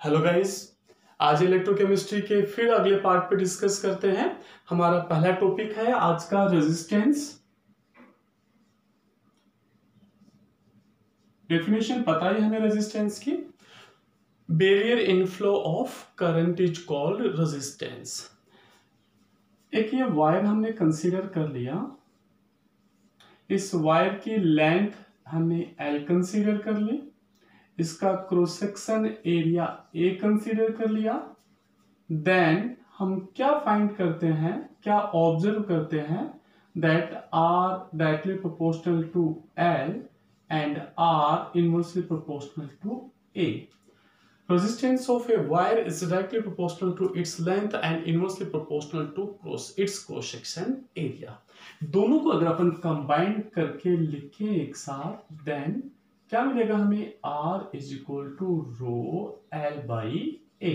Hello guys, आज electrochemistry के फिर अगले पार्ट पे डिस्कस करते हैं। हमारा पहला टॉपिक है आज का रेजिस्टेंस। डेफिनेशन पता ही हमें रेजिस्टेंस की। Barrier inflow of current is called resistance. एक ये वायर हमने कंसीडर कर लिया, इस वायर की लेंथ हमने L कंसीडर कर ली, इसका cross section area A consider कर लिया। देन हम क्या फाइंड करते हैं, क्या ऑब्जर्व करते हैं, that R directly proportional to L and R inversely proportional to A. Resistance of a wire is directly proportional to its length and inversely proportional to its cross section area. दोनों को अगर अपन combine करके लिखें एक साथ, then क्या मिलेगा हमें? R is equal to rho L by A.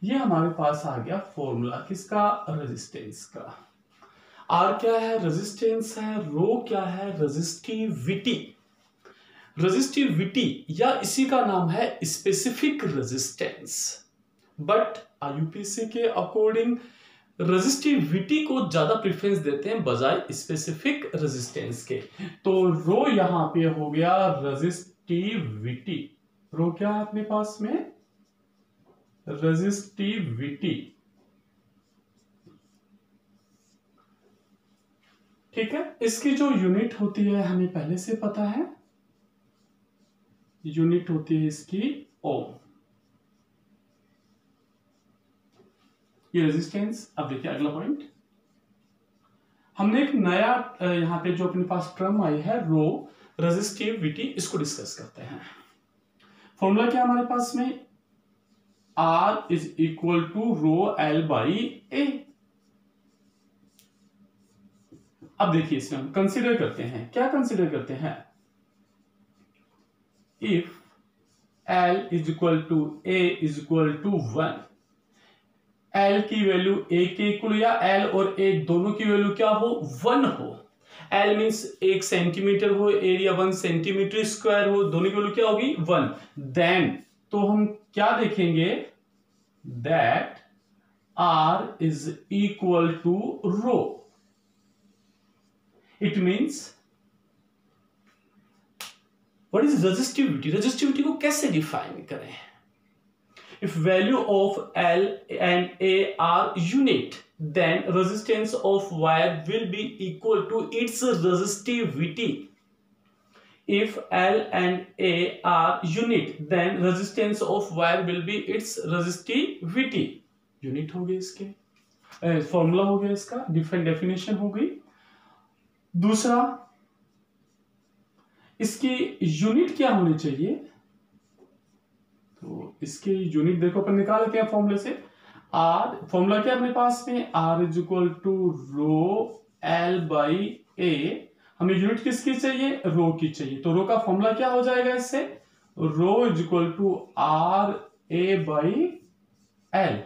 ये हमारे पास आ गया फॉर्मूला किसका? रेजिस्टेंस का। R क्या है? रेजिस्टेंस है। रो क्या है? रेजिस्टिविटी। रेजिस्टिविटी या इसी का नाम है स्पेसिफिक रेजिस्टेंस। बट आईयूपीएसी के अकॉर्डिंग रेजिस्टिविटी को ज्यादा प्रेफरेंस देते हैं बजाय स्पेसिफिक रेजिस्टेंस के। तो रो यहां पे हो गया रेजिस्टिविटी। रो क्या है अपने पास में? रेजिस्टिविटी। ठीक है, इसकी जो यूनिट होती है हमें पहले से पता है, यूनिट होती है इसकी ओम। ये रेजिस्टेंस। अब देखिए अगला पॉइंट, हमने एक नया यहां पे जो अपने पास टर्म आई है रो रेजिस्टिविटी, इसको डिस्कस करते हैं। फॉर्मूला क्या हमारे पास में? R is equal to rho L by A। अब देखिए इसमें हम कंसीडर करते हैं, क्या कंसीडर करते हैं? If L is equal to A is equal to 1, L की वैल्यू A के इक्वल या L और A दोनों की वैल्यू क्या हो? 1 हो। L मीन्स 1 सेंटीमीटर हो, एरिया 1 सेंटीमीटर स्क्वायर हो, दोनों की वैल्यू क्या होगी? 1। देन तो हम क्या देखेंगे? That R is equal to rho. It means what is resistivity? Resistivity को कैसे डिफाइन करें? If value of L and A are unit, then resistance of wire will be equal to its resistivity. If L and A are unit, then resistance of wire will be its resistivity. Unit हो गई इसके, formula हो गया इसका, different definition हो गई। दूसरा, इसकी यूनिट क्या होनी चाहिए? तो इसकी यूनिट देखो अपन निकाल लेते हैं फॉर्मूले से। R फॉर्मूला क्या अपने पास में? R is equal to rho L by A। हमें यूनिट किसकी चाहिए? रो की चाहिए। तो रो का फॉर्मूला क्या हो जाएगा इससे? Rho is equal to R A by L।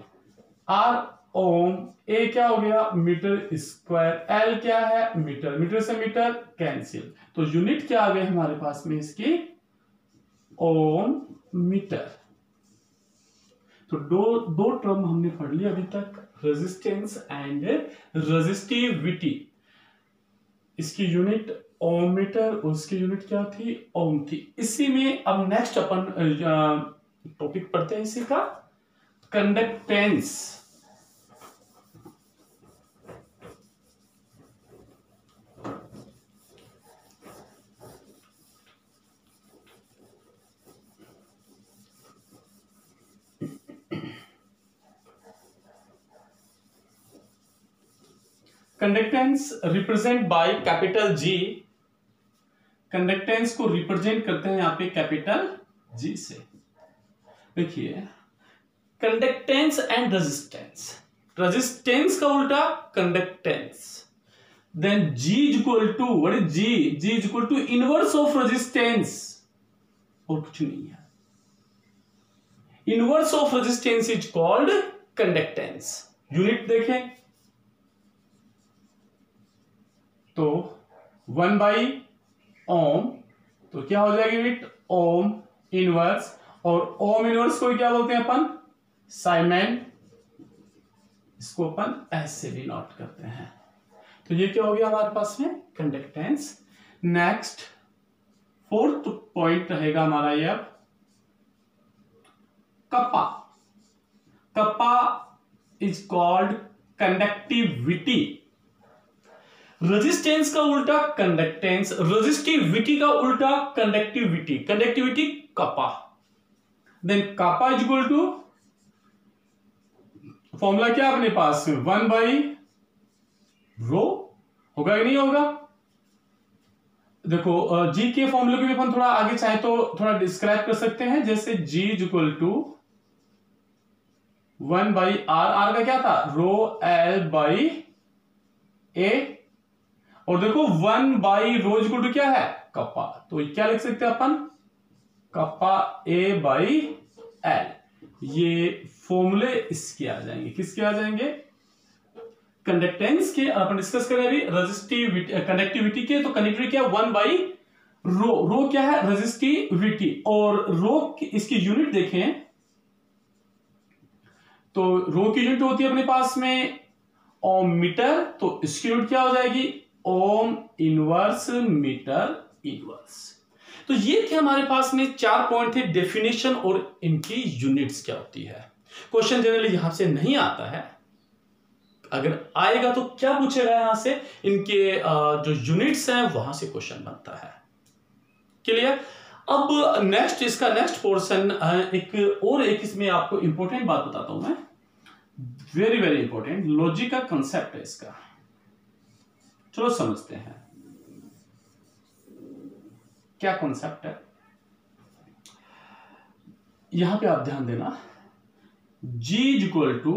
R ohm, A क्या हो गया? मीटर स्क्वायर, L क्या है? मीटर, मीटर से मीटर कैंसिल। तो यूनिट क्या आ गई हमारे पास में इसकी? Ohm metre. तो दो टर्म हमने पढ़ लिया अभी तक, रेजिस्टेंस एंड रेजिस्टिविटी। इसकी यूनिट ओम मीटर, उसकी यूनिट क्या थी? ओम थी। इसी में अब नेक्स्ट अपन टॉपिक पढ़ते हैं इसी का, conductance. Conductance represent by capital G। Conductance को रिप्रेजेंट करते हैं यहां पे कैपिटल G से। देखिए, कंडक्टेंस एंड रेजिस्टेंस। रेजिस्टेंस का उल्टा conductance. Then G is equal to, what is G? G is equal to inverse of resistance, और कुछ नहीं है। Inverse of resistance is called conductance. Unit देखें तो 1 बाई ओम, तो क्या हो जाएगी यूनिट? ओम इनवर्स और ओम इनवर्स को क्या बोलते हैं अपन? साइमेन। इसको अपन ऐसे भी नोट करते हैं। तो ये क्या हो गया हमारे पास में? कंडक्टेंस। नेक्स्ट फोर्थ पॉइंट रहेगा हमारा ये अब kappa. Kappa is called conductivity. Resistance का उल्टा कंडक्टेंस, रेजिस्टिविटी का उल्टा conductivity, conductivity kappa. Then kappa is equal to, formula क्या अपने पास? 1/ρ होगा कि नहीं होगा? देखो जी के फॉर्मूले को भी अपन थोड़ा आगे चाहे तो थोड़ा डिस्क्राइब कर सकते हैं, जैसे G is equal to 1/r। R का क्या था? ρl/a। और देखो 1/ρ इज इक्वल टू क्या है? कप्पा। तो क्या लिख सकते हैं अपन? Kappa a/l। ये फॉर्मूले इसके आ जाएंगे। किसके आ जाएंगे? कंडक्टेंस के। और अपन डिस्कस करें अभी रेजिस्टिविटी, कंडक्टिविटी के। तो कंडक्टिविटी क्या? 1/ρ। रो क्या है? रेजिस्टिविटी। और रो इसकी यूनिट देखें तो रो की यूनिट होती है अपने पास में ओम मीटर। तो इसकी यूनिट क्या हो जाएगी? Ohm inverse metre inverse. तो ये थे हमारे पास में 4 पॉइंट थे, डेफिनेशन और इनकी यूनिट्स क्या होती है। क्वेश्चन जनरली यहां से नहीं आता है, अगर आएगा तो क्या पूछेगा यहां से? इनके जो यूनिट्स हैं वहां से क्वेश्चन बनता है। क्लियर? अब नेक्स्ट, इसका नेक्स्ट पोर्शन एक इसमें आपको इंपॉर्टेंट बात बताता हूं मैं, वेरी वेरी इंपॉर्टेंट। लॉजिक का कंसेप्ट है इसका, चलो समझते हैं क्या कॉन्सेप्ट है। यहां पे आप ध्यान देना, G is equal to,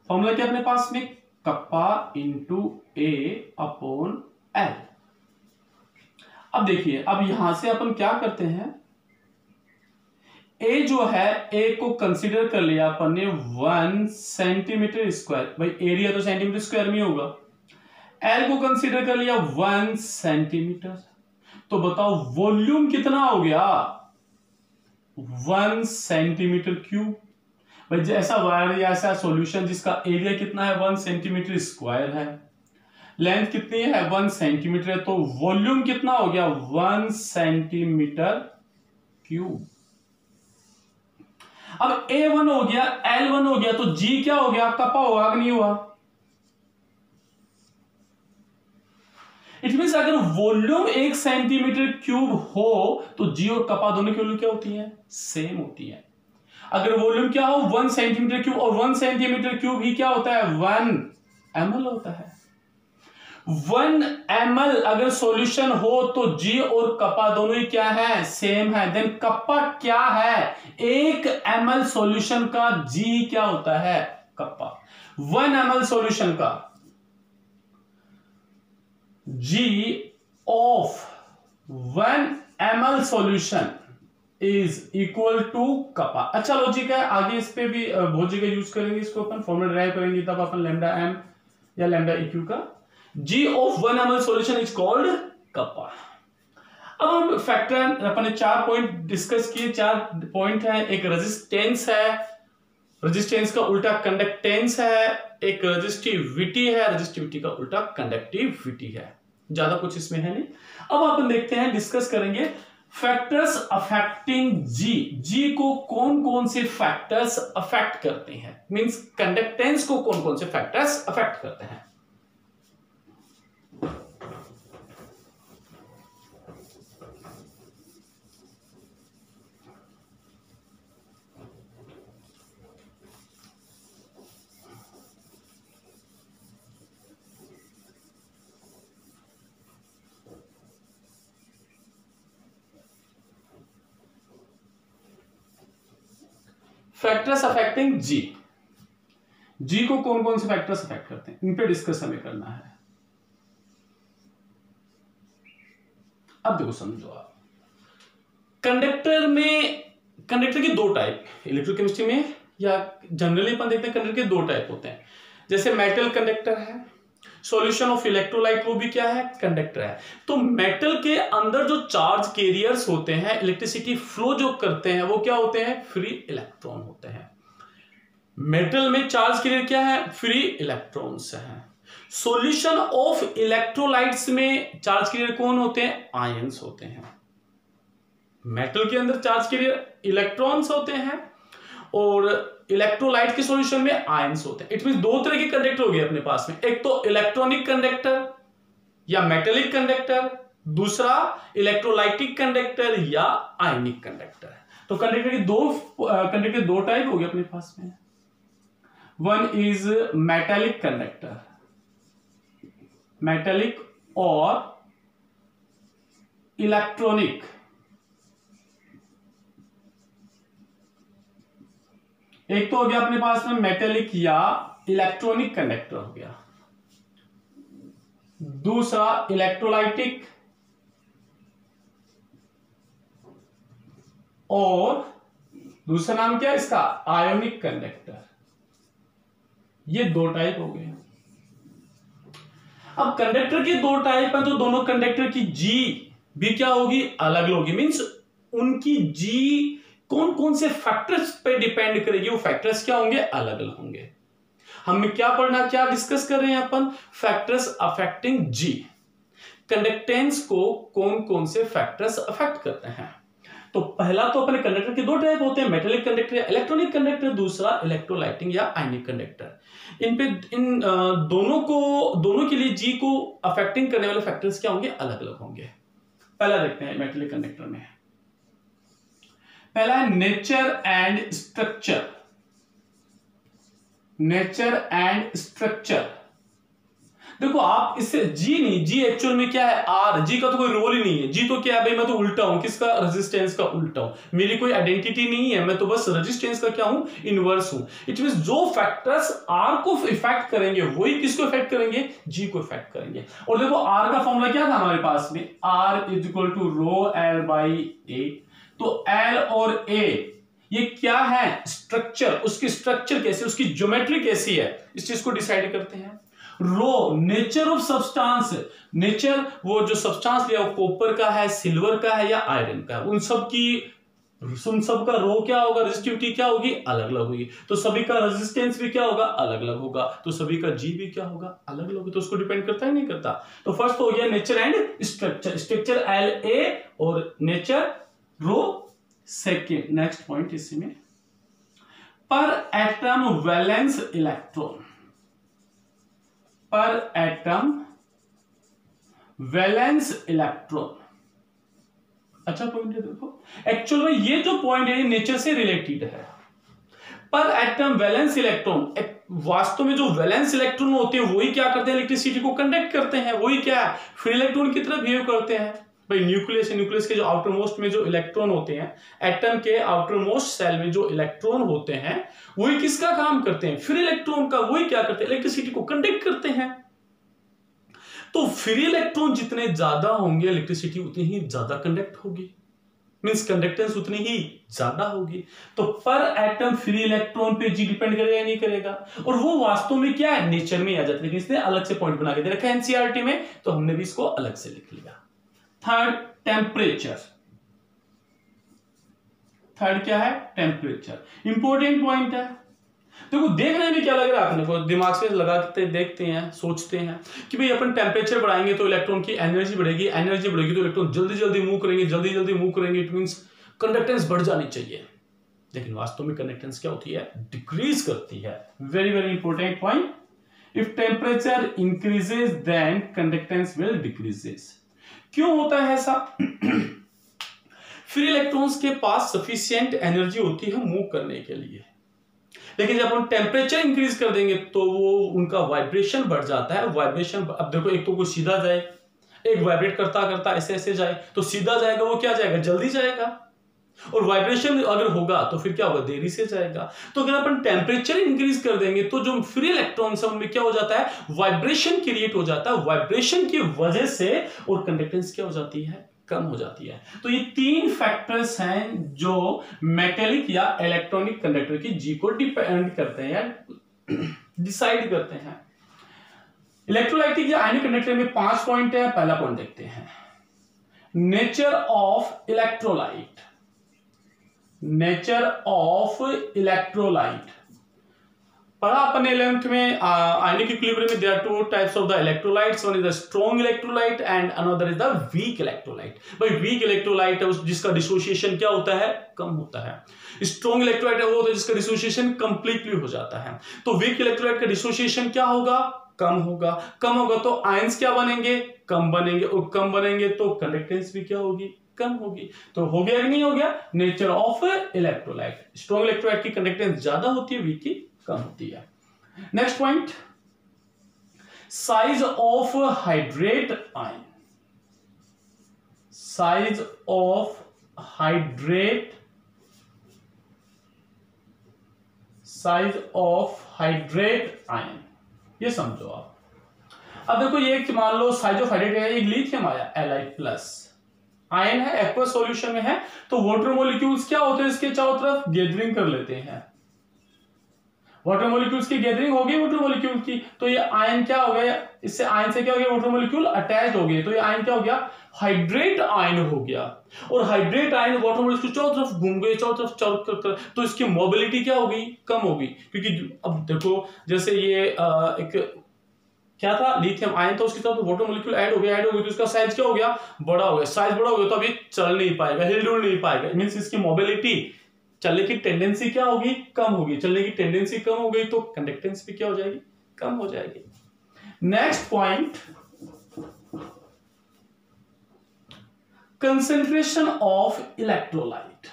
formula क्या अपने पास में? Kappa into A upon L। अब देखिए, अब यहां से अपन क्या करते हैं, A जो है, A को कंसीडर कर लिया अपन ने 1 सेंटीमीटर स्क्वायर। भाई एरिया तो सेंटीमीटर स्क्वायर में होगा। L को कंसीडर कर लिया 1 सेंटीमीटर। तो बताओ वॉल्यूम कितना हो गया? 1 सेंटीमीटर क्यूब। भाई जैसा वायर या ऐसा सॉल्यूशन जिसका एरिया कितना है? 1 सेंटीमीटर स्क्वायर है, लेंथ कितनी है? 1 सेंटीमीटर है। तो वॉल्यूम कितना हो गया? 1 सेंटीमीटर क्यूब। अब A1 हो गया, L1 हो गया, तो G क्या हो गया? कप्पा होगा कि नहीं हुआ? इट मींस अगर वॉल्यूम 1 सेंटीमीटर क्यूब हो तो G और कप्पा दोनों की वॉल्यूम क्या होती है? सेम होती है। अगर वॉल्यूम क्या हो? 1 सेंटीमीटर क्यूब, और 1 सेंटीमीटर क्यूब ही क्या होता है? 1 ml होता है। 1 ml अगर सॉल्यूशन हो तो G और कप्पा दोनों ही क्या है? सेम है। देन कप्पा क्या है? 1 ml सॉल्यूशन का G क्या होता है? कप्पा। 1 ml सॉल्यूशन का G of 1 ml solution is equal to kappa. अच्छा लॉजिक है, आगे इस पे भी बहुत जगह यूज करेंगे इसको अपन, फॉर्मूला ड्राइव करेंगे तब अपन लैम्डा m या लैम्डा eq का G of 1 ml solution is called kappa. अब हम फैक्टर, अपन ने 4 पॉइंट डिस्कस किए। 4 पॉइंट है, एक रेजिस्टेंस है, रेजिस्टेंस का उल्टा कंडक्टेंस है, एक रेजिस्टिविटी है, रेजिस्टिविटी का उल्टा कंडक्टिविटी है। ज्यादा कुछ इसमें है नहीं। अब अपन देखते हैं, डिस्कस करेंगे फैक्टर्स अफेक्टिंग G। G को कौन कौन से फैक्टर्स अफेक्ट करते हैं, मींस कंडक्टेंस को कौन कौन से फैक्टर्स अफेक्ट करते हैं। Factors affecting G। G को कौन कौन से फैक्टर्स अफेक्ट करते हैं, इन पे डिस्कस हमें करना है। अब देखो समझो आप, कंडक्टर में, कंडक्टर के 2 टाइप इलेक्ट्रोकेमिस्ट्री में या जनरली अपन देखते हैं कंडक्टर के 2 टाइप होते हैं। जैसे मेटल कंडक्टर है सॉल्यूशन ऑफ इलेक्ट्रोलाइट वो भी क्या है, कंडक्टर है। तो मेटल के अंदर जो चार्ज कैरियर्स होते हैं, इलेक्ट्रिसिटी फ्लो जो करते हैं, वो क्या होते हैं, फ्री इलेक्ट्रॉन होते हैं। मेटल में चार्ज कैरियर क्या है, फ्री इलेक्ट्रॉन्स हैं। सॉल्यूशन ऑफ इलेक्ट्रोलाइट्स में चार्ज कैरियर कौन होते हैं, आयंस होते हैं। मेटल के अंदर चार्ज कैरियर इलेक्ट्रॉन्स होते हैं और इलेक्ट्रोलाइट के सॉल्यूशन में आयंस होते हैं। इट मींस दो तरह के कंडक्टर हो गए अपने पास में, एक तो इलेक्ट्रॉनिक कंडक्टर या मेटेलिक कंडक्टर, दूसरा इलेक्ट्रोलाइटिक कंडक्टर या आयनिक कंडक्टर। तो कंडक्टर के दो टाइप हो गए अपने पास में। One is metallic conductor, metallic और इलेक्ट्रॉनिक। एक तो हो गया अपने पास में मेटेलिक या इलेक्ट्रॉनिक कंडक्टर हो गया, दूसरा इलेक्ट्रोलाइटिक और दूसरा नाम क्या है इसका, आयोनिक कंडक्टर। ये दो टाइप हो गए। अब कंडक्टर के दो टाइप है तो दोनों कंडक्टर की जी भी क्या होगी, अलग होगी। मींस उनकी जी कौन कौन से फैक्टर्स पे डिपेंड करेगी, वो फैक्टर्स क्या होंगे, अलग अलग होंगे। हमें क्या पढ़ना, क्या डिस्कस कर रहे हैं अपन, फैक्टर्स अफेक्टिंग जी। कंडक्टेंस को कौन कौन से फैक्टर्स अफेक्ट करते हैं। तो पहला तो अपने कंडक्टर के दो टाइप होते हैं, मेटेलिक कंडक्टर या इलेक्ट्रॉनिक कंडक्टर, दूसरा इलेक्ट्रोलाइटिक या आयनिक कंडक्टर। इन दोनों के लिए जी को अफेक्टिंग करने वाले फैक्टर्स क्या होंगे, अलग अलग होंगे। पहला देखते हैं मेटेलिक कंडक्टर में। पहला है nature and structure. Nature and structure, देखो आप इससे जी नहीं, जी एक्चुअल में क्या है, आर। जी का तो कोई रोल ही नहीं है। जी तो क्या है भाई, मैं तो उल्टा हूं, किसका, रेजिस्टेंस का उल्टा हूं। मेरी कोई आइडेंटिटी नहीं है, मैं तो बस रेजिस्टेंस का क्या हूं, इनवर्स हूं। इट मींस जो फैक्टर्स आर को इफेक्ट करेंगे वही किसको इफेक्ट करेंगे, जी को इफेक्ट करेंगे। और देखो आर का फॉर्मूला क्या था हमारे पास में, R is equal to rho L by A. तो एल और ए ये क्या है, स्ट्रक्चर, उसकी स्ट्रक्चर कैसी, उसकी ज्योमेट्री कैसी है, इस चीज को डिसाइड करते हैं। रो नेचर ऑफ सब्सटेंस, नेचर वो जो सब्सटेंस लिया वो कॉपर का है, सिल्वर का है या आयरन का है, उन सब का रो क्या होगा, रेजिस्टिविटी क्या होगी, अलग अलग होगी। तो सभी का रेजिस्टेंस भी क्या होगा, अलग अलग होगा। तो सभी का जी भी क्या होगा, अलग अलग होगा। तो उसको डिपेंड करता है, नहीं करता। तो फर्स्ट हो गया nature and structure, structure L A और नेचर रो। सेकेंड नेक्स्ट पॉइंट इसी में, पर एटम वैलेंस इलेक्ट्रॉन, पर एटम वैलेंस इलेक्ट्रॉन। अच्छा पॉइंट है, देखो एक्चुअल में ये जो पॉइंट है नेचर से रिलेटेड है। पर एटम वैलेंस इलेक्ट्रॉन, वास्तव में जो वैलेंस इलेक्ट्रॉन होते हैं वही क्या करते हैं, इलेक्ट्रिसिटी को कंडक्ट करते हैं। वही क्या है, फ्री इलेक्ट्रॉन की तरह बिहेव करते हैं। भाई न्यूक्लियस के जो आउटर मोस्ट में जो इलेक्ट्रॉन होते हैं, एटम के आउटर मोस्ट सेल में जो इलेक्ट्रॉन होते हैं वही किसका काम करते हैं, फ्री इलेक्ट्रॉन का। वही क्या करते हैं, इलेक्ट्रिसिटी को कंडक्ट करते हैं। तो फ्री इलेक्ट्रॉन जितने ज्यादा होंगे इलेक्ट्रिसिटी उतनी ही ज्यादा कंडक्ट होगी, मींस कंडक्टेंस उतनी ही ज्यादा होगी। तो पर एटम फ्री इलेक्ट्रॉन पे जी डिपेंड करेगा या नहीं करेगा, और वो वास्तव में क्या है, नेचर में आ जाता है। लेकिन इसने अलग से पॉइंट बना के दे रखा है एनसीईआरटी में, तो हमने भी इसको अलग से लिख लिया। थर्ड टेम्परेचर, थर्ड क्या है, टेम्परेचर। इंपॉर्टेंट पॉइंट है। देखो देखने में क्या लग रहा है अपने को, दिमाग से लगाते देखते हैं, सोचते हैं कि भाई अपन टेम्परेचर बढ़ाएंगे तो इलेक्ट्रॉन की एनर्जी बढ़ेगी, एनर्जी बढ़ेगी तो इलेक्ट्रॉन जल्दी जल्दी मूव करेंगे, जल्दी जल्दी मूव करेंगे। इट मींस कंडक्टेंस बढ़ जानी चाहिए। लेकिन वास्तव में कंडक्टेंस क्या होती है, डिक्रीज करती है। Very very important point. If temperature increases then conductance will decreases. क्यों होता है ऐसा? फ्री इलेक्ट्रॉन्स के पास सफिशिएंट एनर्जी होती है मूव करने के लिए, लेकिन जब हम टेम्परेचर इंक्रीज कर देंगे तो वो उनका वाइब्रेशन बढ़ जाता है। वाइब्रेशन, अब देखो एक तो कोई सीधा जाए, एक वाइब्रेट करता करता ऐसे ऐसे जाए, तो सीधा जाएगा वो क्या जाएगा, जल्दी जाएगा। और वाइब्रेशन अगर होगा तो फिर क्या होगा, देरी से जाएगा। तो अगर अपन टेम्परेचर इंक्रीज कर देंगे तो जो फ्री इलेक्ट्रॉन्स है उनमें क्या हो जाता है, वाइब्रेशन क्रिएट हो जाता है। वाइब्रेशन की वजह से और कंडक्टेंस क्या हो जाती है, कम हो जाती है। तो ये तीन फैक्टर्स हैं जो मेटेलिक या इलेक्ट्रॉनिक कंडक्टर की जी को डिपेंड करते हैं या डिसाइड करते हैं। इलेक्ट्रोलाइट की आयनिक कंडक्टर में 5 पॉइंट है। पहला पॉइंट देखते हैं, nature of electrolyte. Nature of electrolyte पढ़ा अपने 11th में आयनिक इक्विलिब्रियम में। There are two types of the electrolytes, one is the strong electrolyte and another is the weak electrolyte. भाई वीक इलेक्ट्रोलाइट है जिसका डिसोसिएशन क्या होता है, कम होता है। स्ट्रॉन्ग इलेक्ट्रोलाइट है वो होता है जिसका डिसोसिएशन कंप्लीटली हो जाता है। तो वीक इलेक्ट्रोलाइट का डिसोसिएशन क्या होगा, कम होगा। कम होगा तो आयंस क्या बनेंगे, कम बनेंगे, और कम बनेंगे तो कंडक्टेंस भी क्या होगी, कम होगी। तो हो गया कि नहीं हो गया, nature of electrolyte. Strong electrolyte की कंडक्टेंस ज्यादा होती है, वीक की कम होती है। Next point, size of hydrate ion. Size of hydrate, size of hydrate ion, ये समझो आप। अब देखो ये मान लो साइज ऑफ हाइड्रेट है, एक लिथियम आया Li+ आयन है, एक्वस सॉल्यूशन में है, तो वाटर मॉलिक्यूल्स क्या होते हैं, इसके चारों तरफ गैदरिंग कर लेते हैं। वाटर मॉलिक्यूल्स की गैदरिंग हो गई वाटर मॉलिक्यूल की, तो ये आयन क्या हो गया, इससे आयन से क्या हो गया, वाटर मॉलिक्यूल अटैच हो गए, तो ये आयन क्या हो गया, हाइड्रेट आयन हो गया। और हाइड्रेट आयन वाटर मॉलिक्यूल चारों तरफ घूम गए, चारों तरफ, तो इसकी मोबिलिटी क्या हो गई, कम हो गई। क्योंकि अब देखो जैसे ये एक क्या था, लिथियम आयन था, उसके साथ वाटर मॉलिक्यूल ऐड हो गया, तो इसका साइज क्या हो गया, बड़ा हो गया। साइज बड़ा हो गया तो अभी चल नहीं पाएगा, हिलडुल नहीं पाएगा, मींस इसकी मोबिलिटी, चलने की टेंडेंसी क्या होगी, कम होगी। चलने की टेंडेंसी कम हो गई तो कंडक्टेंस भी क्या हो जाएगी, कम हो जाएगी। Next point, concentration of electrolyte.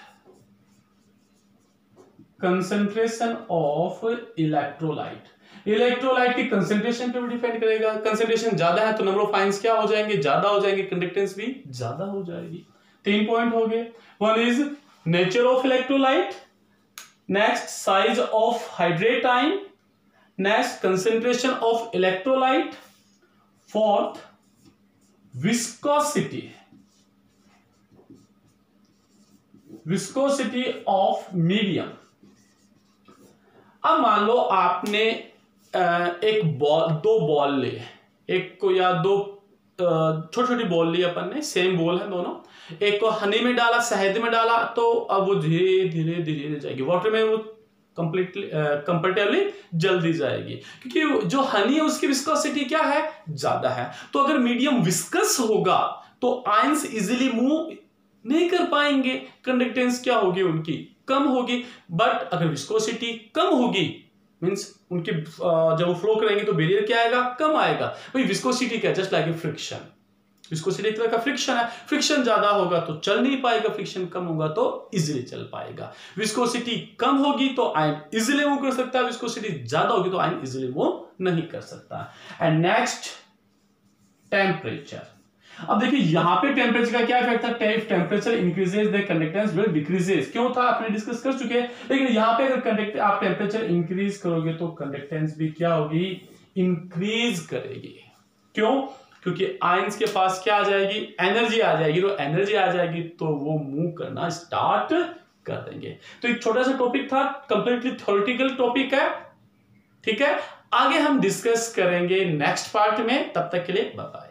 Concentration of electrolyte, electrolyte की कंसेंट्रेशन पे भी डिपेंड करेगा। कंसेंट्रेशन ज्यादा है तो नंबर ऑफ आयंस क्या हो जाएंगे, ज्यादा हो जाएंगे, कंडक्टेंस भी ज्यादा हो जाएगी। 3 पॉइंट हो गए। One is nature of electrolyte, next size of hydrate ion, next concentration of electrolyte, fourth viscosity, viscosity of medium. अब मान लो आपने एक बॉल, 2 बॉल ले, एक को या 2 छोटी छोटी बॉल ली अपन ने, सेम बॉल है दोनों, एक को हनी में डाला, शहद में डाला, तो अब वो धीरे धीरे धीरे जाएगी, वाटर में वो कंप्लीटली कंपेरेटिवली जल्दी जाएगी, क्योंकि जो हनी है उसकी विस्कोसिटी क्या है, ज्यादा है। तो अगर मीडियम विस्कस होगा तो आयंस इजीली मूव नहीं कर पाएंगे, कंडक्टेंस क्या होगी उनकी, कम होगी। बट अगर विस्कोसिटी कम होगी, मींस उनके जब वो फ्लो करेंगे तो बैरियर क्या आएगा, कम आएगा। भाई विस्कोसिटी क्या, just like a friction, viscosity एक तरह का फ्रिक्शन है, फ्रिक्शन ज्यादा होगा तो चल नहीं पाएगा, फ्रिक्शन कम होगा तो इजीली चल पाएगा। विस्कोसिटी कम होगी तो आयन इजीली मूव कर सकता है, विस्कोसिटी ज्यादा होगी तो आयन इजीली मूव नहीं कर सकता। And next temperature. अब देखिए यहां पे टेम्परेचर का क्या इफेक्ट था, temperature increases the conductance will decreases, क्यों था आपने डिस्कस कर चुके हैं। लेकिन यहां पे अगर आप टेम्परेचर इंक्रीज करोगे तो कंडक्टेंस भी क्या होगी, इंक्रीज करेगी। क्यों, क्योंकि आयंस के पास क्या आ जाएगी, एनर्जी आ जाएगी, तो एनर्जी आ जाएगी तो वो मूव करना स्टार्ट कर देंगे। तो एक छोटा सा टॉपिक था, कंप्लीटली थ्योरेटिकल टॉपिक है, ठीक है। आगे हम डिस्कस करेंगे नेक्स्ट पार्ट में, तब तक के लिए बाय बाय।